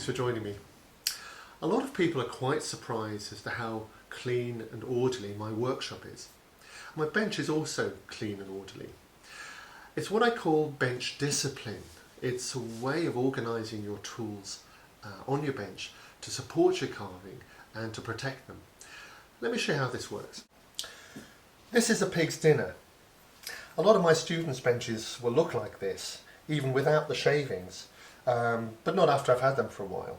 for joining me. A lot of people are quite surprised as to how clean and orderly my workshop is. My bench is also clean and orderly. It's what I call bench discipline. It's a way of organising your tools on your bench to support your carving and to protect them. Let me show you how this works. This is a pig's dinner. A lot of my students' benches will look like this, even without the shavings, but not after I've had them for a while.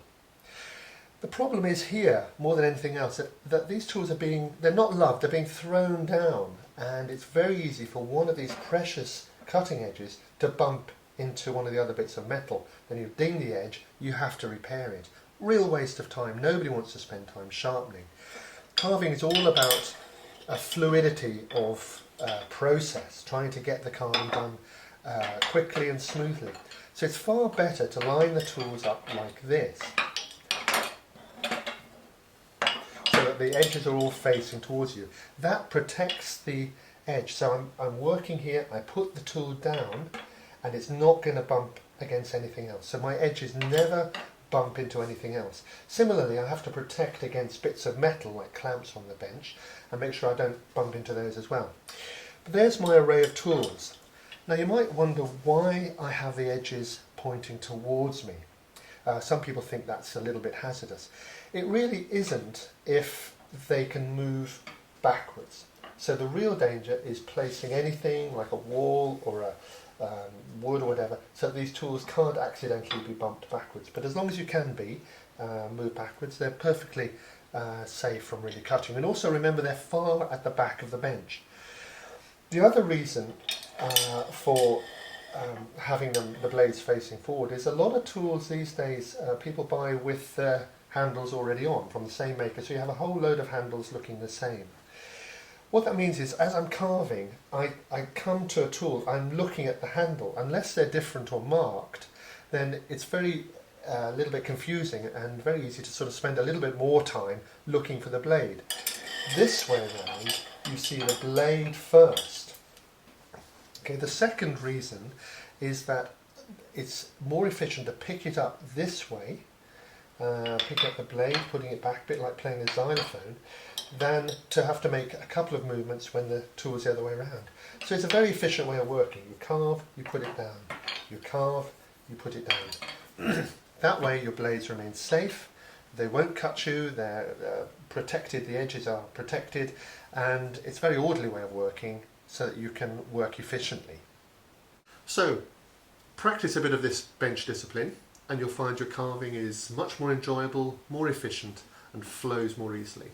The problem is here, more than anything else, that these tools they're not loved, they're being thrown down, and it's very easy for one of these precious cutting edges to bump into one of the other bits of metal. Then you ding the edge, you have to repair it. Real waste of time. Nobody wants to spend time sharpening. Carving is all about a fluidity of process, trying to get the carving done quickly and smoothly. So it's far better to line the tools up like this, so that the edges are all facing towards you. That protects the edge. So I'm working here, I put the tool down, and it's not going to bump against anything else. So my edges never bump into anything else. Similarly, I have to protect against bits of metal like clamps on the bench and make sure I don't bump into those as well. But there's my array of tools. Now you might wonder why I have the edges pointing towards me. Some people think that's a little bit hazardous. It really isn't if they can move backwards. So the real danger is placing anything like a wall or a wood or whatever, so these tools can't accidentally be bumped backwards. But as long as you can move backwards, they're perfectly safe from really cutting. And also remember, they're far at the back of the bench. The other reason for having the blades facing forward is a lot of tools these days people buy with the handles already on from the same maker, so you have a whole load of handles looking the same. What that means is, as I'm carving, I come to a tool, I'm looking at the handle. Unless they're different or marked, then it's a little bit confusing and very easy to sort of spend a little bit more time looking for the blade. This way around, you see the blade first. Okay, the second reason is that it's more efficient to pick it up this way, pick up the blade, putting it back, a bit like playing a xylophone, than to have to make a couple of movements when the tool is the other way around. So it's a very efficient way of working. You carve, you put it down. You carve, you put it down. That way your blades remain safe, they won't cut you, they're protected, the edges are protected, and it's a very orderly way of working so that you can work efficiently. So practice a bit of this bench discipline and you'll find your carving is much more enjoyable, more efficient, and flows more easily.